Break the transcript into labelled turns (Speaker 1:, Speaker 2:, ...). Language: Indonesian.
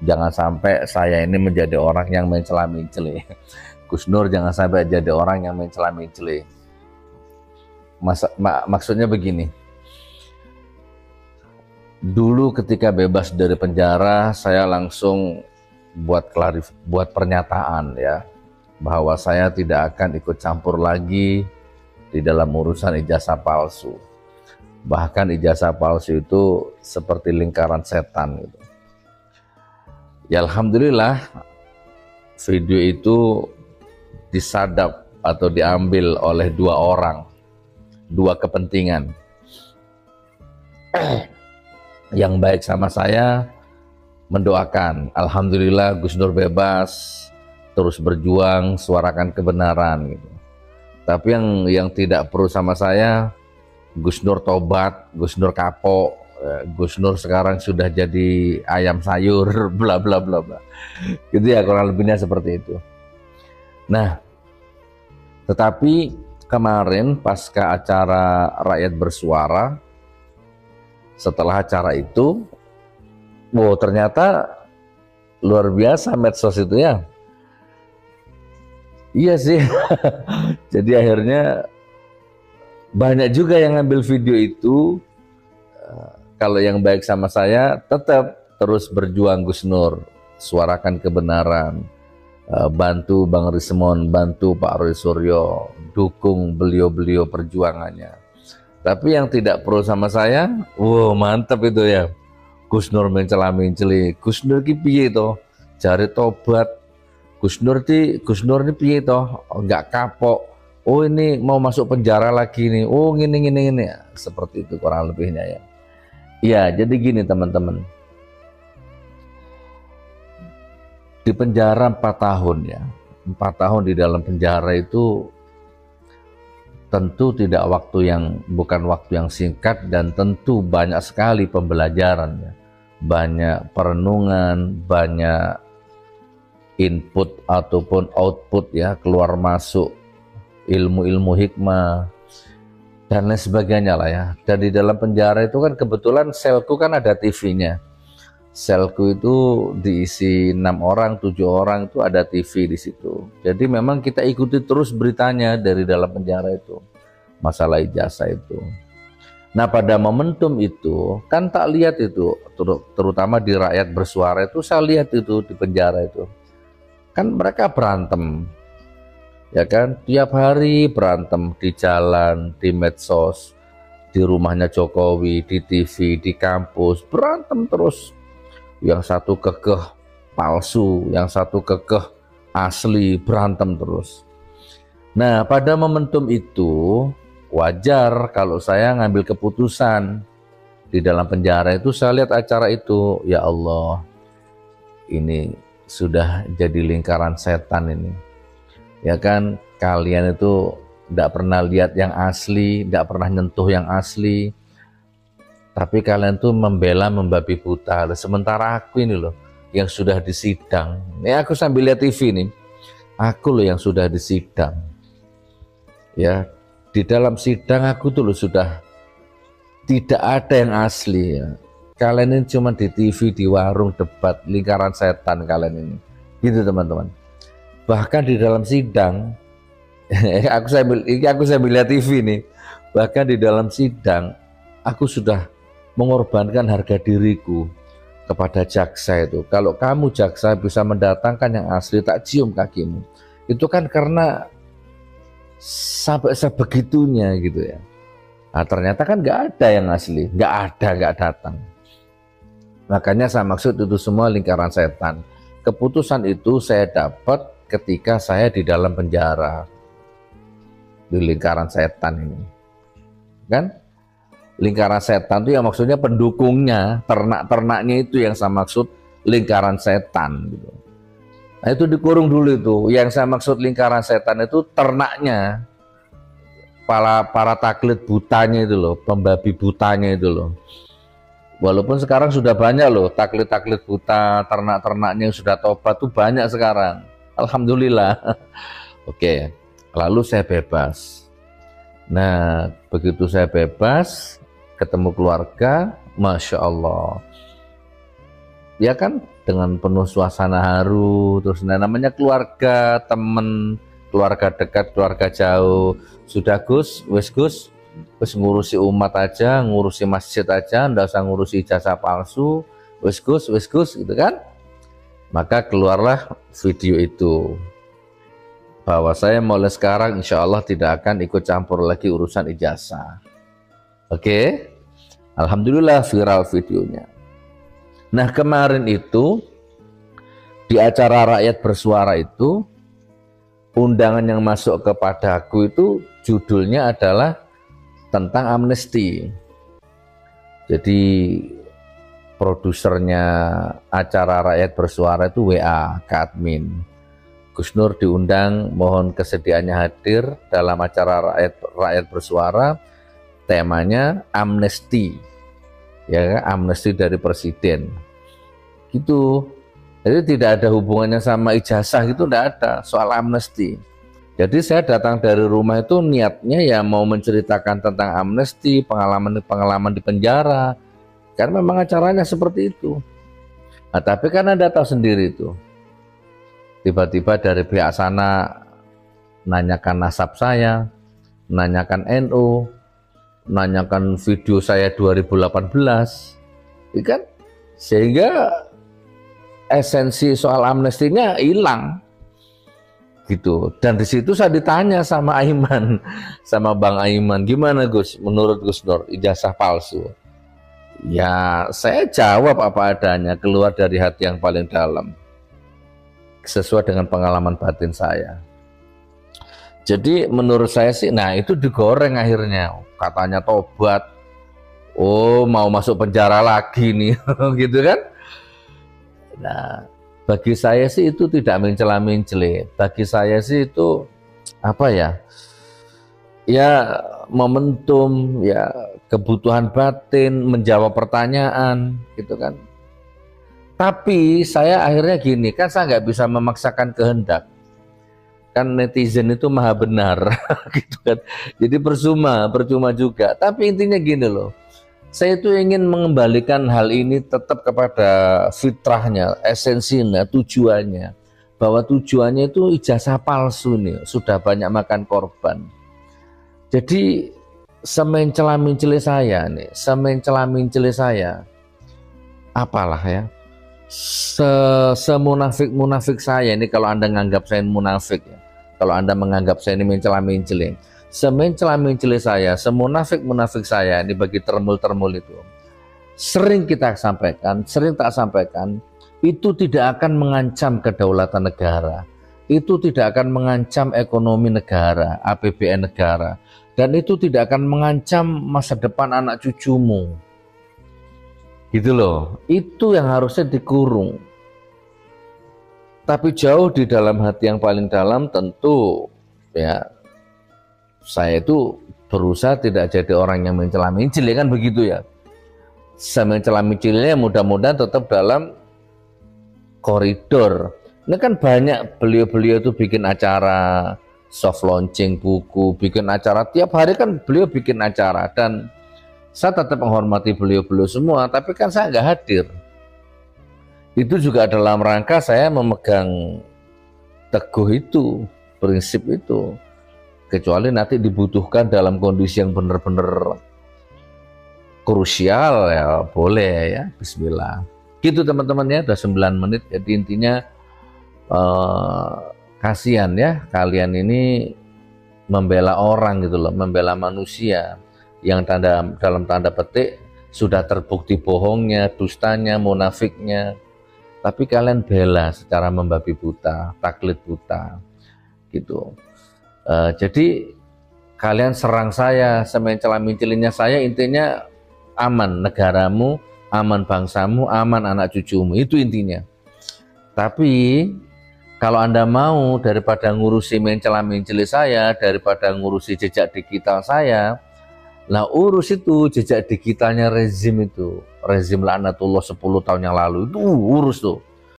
Speaker 1: jangan sampai saya ini menjadi orang yang mencela-mencela. Gus Nur jangan sampai jadi orang yang mencela-mencela. Maksudnya begini, dulu ketika bebas dari penjara saya langsung buat pernyataan ya, bahwa saya tidak akan ikut campur lagi di dalam urusan ijazah palsu. Bahkan ijazah palsu itu seperti lingkaran setan gitu. Ya alhamdulillah video itu disadap atau diambil oleh dua orang, dua kepentingan. Yang baik sama saya mendoakan, alhamdulillah Gus Nur bebas, terus berjuang suarakan kebenaran gitu. Tapi yang tidak perlu sama saya, Gus Nur tobat, Gus Nur kapok, Gus Nur sekarang sudah jadi ayam sayur, bla bla bla bla. Gitu ya, kurang lebihnya seperti itu. Nah, tetapi kemarin pasca acara Rakyat Bersuara, setelah acara itu, wow ternyata luar biasa medsos itu ya. Iya sih. Jadi akhirnya banyak juga yang ngambil video itu. Kalau yang baik sama saya tetap terus berjuang Gus Nur, suarakan kebenaran, bantu Bang Rismon, bantu Pak Roy Suryo, dukung beliau-beliau perjuangannya. Tapi yang tidak perlu sama saya, wow mantap itu ya, Gus Nur mencela-menceli, Gus Nur ki piye to, cari tobat, Gus Nur ini piye to, nggak kapok, oh ini mau masuk penjara lagi nih, oh gini seperti itu kurang lebihnya ya. Ya jadi gini teman-teman, di penjara 4 tahun ya, 4 tahun di dalam penjara itu tentu bukan waktu yang singkat, dan tentu banyak sekali pembelajaran ya, banyak perenungan, banyak input ataupun output ya, keluar masuk ilmu-ilmu hikmah dan lain sebagainya lah ya. Dan di dalam penjara itu kan kebetulan selku kan ada TV-nya. Selku itu diisi 6 orang, 7 orang, itu ada TV di situ. Jadi memang kita ikuti terus beritanya dari dalam penjara itu, masalah ijazah itu. Nah pada momentum itu kan tak lihat itu, terutama di Rakyat Bersuara itu saya lihat itu di penjara itu. Kan mereka berantem, ya kan, tiap hari berantem di jalan, di medsos, di rumahnya Jokowi, di TV, di kampus, berantem terus. Yang satu kekeh palsu, yang satu kekeh asli, berantem terus. Nah pada momentum itu wajar kalau saya ngambil keputusan di dalam penjara itu. Saya lihat acara itu, ya Allah, ini sudah jadi lingkaran setan ini. Ya kan, kalian itu tidak pernah lihat yang asli, tidak pernah nyentuh yang asli, tapi kalian tuh membela membabi buta. Sementara aku ini loh yang sudah disidang. Ya aku sambil lihat TV nih, aku loh yang sudah disidang. Ya, di dalam sidang aku tuh loh sudah tidak ada yang asli ya. Kalian ini cuma di TV, di warung debat, lingkaran setan kalian ini. Gitu teman-teman. Bahkan di dalam sidang, aku sambil lihat TV nih, bahkan di dalam sidang aku sudah mengorbankan harga diriku kepada jaksa itu. Kalau kamu jaksa bisa mendatangkan yang asli, tak cium kakimu. Itu kan karena sampai sebegitunya gitu ya. Nah ternyata kan nggak ada yang asli, nggak datang. Makanya saya maksud itu semua lingkaran setan. Keputusan itu saya dapat ketika saya di dalam penjara, di lingkaran setan ini, kan? Lingkaran setan itu yang maksudnya pendukungnya, ternak-ternaknya itu yang saya maksud lingkaran setan gitu. Nah itu dikurung dulu itu. Yang saya maksud lingkaran setan itu ternaknya, para taklid butanya itu loh, pembabi butanya itu loh. Walaupun sekarang sudah banyak loh taklid-taklid buta, ternak-ternaknya yang sudah tobat tuh banyak sekarang. Alhamdulillah. Oke, lalu saya bebas. Nah, begitu saya bebas, ketemu keluarga, Masya Allah. ya kan, dengan penuh suasana haru. Terus namanya keluarga, temen, keluarga dekat, keluarga jauh. Sudah Gus, wis ngurusi umat aja, ngurusi masjid aja, ndak usah ngurusi ijazah palsu. Wis Gus gitu kan. Maka keluarlah video itu, bahwa saya mulai sekarang insya Allah tidak akan ikut campur lagi urusan ijazah. Oke, alhamdulillah viral videonya. Nah kemarin itu di acara Rakyat Bersuara itu, undangan yang masuk kepadaku itu judulnya adalah tentang amnesti. Jadi produsernya acara Rakyat Bersuara itu WA ke admin, Gus Nur diundang, mohon kesediaannya hadir dalam acara Rakyat Bersuara, temanya amnesti, ya kan? Amnesti dari presiden, gitu. Jadi tidak ada hubungannya sama ijazah, gitu, tidak ada soal amnesti. Jadi saya datang dari rumah itu niatnya ya mau menceritakan tentang amnesti, pengalaman di penjara, karena memang acaranya seperti itu. Nah, tapi kan Anda tahu sendiri itu, tiba-tiba dari pihak sana nanyakan nasab saya, nanyakan NU, nanyakan video saya 2018, kan? Sehingga esensi soal amnestinya hilang, gitu. Dan di situ saya ditanya sama Aiman, sama Bang Aiman, gimana Gus, menurut Gus Nur ijazah palsu? Ya saya jawab apa adanya, keluar dari hati yang paling dalam, sesuai dengan pengalaman batin saya. Jadi menurut saya sih, nah itu digoreng akhirnya, katanya tobat, oh mau masuk penjara lagi nih, gitu kan. Nah bagi saya sih itu tidak mencela-mencela, bagi saya sih itu apa ya, ya momentum, ya kebutuhan batin, menjawab pertanyaan, gitu kan. Tapi saya akhirnya gini, kan saya nggak bisa memaksakan kehendak. Kan netizen itu maha benar, gitu kan. Jadi percuma juga. Tapi intinya gini loh, saya itu ingin mengembalikan hal ini tetap kepada fitrahnya, esensinya, tujuannya. Bahwa tujuannya itu ijazah palsu nih, sudah banyak makan korban. Jadi semencela-mencela saya, apalah ya, semunafik saya ini, kalau Anda menganggap saya munafik ya, kalau Anda menganggap saya ini mencela-mencela, semencela-mencela saya, semunafik saya ini, bagi termul-termul itu sering kita sampaikan, sering tak sampaikan, itu tidak akan mengancam kedaulatan negara, itu tidak akan mengancam ekonomi negara, APBN negara, dan itu tidak akan mengancam masa depan anak cucumu. Gitu loh, itu yang harusnya dikurung. Tapi jauh di dalam hati yang paling dalam, tentu ya saya itu berusaha tidak jadi orang yang mencela-mencela, kan begitu ya. Mencela-mencelanya mudah-mudahan tetap dalam koridor. Ini kan banyak beliau-beliau itu bikin acara soft launching buku, bikin acara tiap hari, kan beliau bikin acara, dan saya tetap menghormati beliau-beliau semua, tapi kan saya nggak hadir. Itu juga dalam rangka saya memegang teguh itu, prinsip itu. Kecuali nanti dibutuhkan dalam kondisi yang benar-benar krusial, ya boleh ya, bismillah. Gitu teman-teman ya, udah 9 menit, jadi intinya kasihan ya, kalian ini membela orang gitu loh, membela manusia yang dalam tanda petik sudah terbukti bohongnya, dustanya, munafiknya, tapi kalian bela secara membabi buta, taklid buta, gitu. Jadi kalian serang saya, semencela-mencelinya saya, intinya aman negaramu, aman bangsamu, aman anak cucumu, itu intinya. Tapi kalau Anda mau, daripada ngurusi mencela-menceli saya, daripada ngurusi jejak digital saya, nah urus itu jejak digitalnya rezim itu, rezim laknatullah 10 tahun yang lalu, itu urus tuh.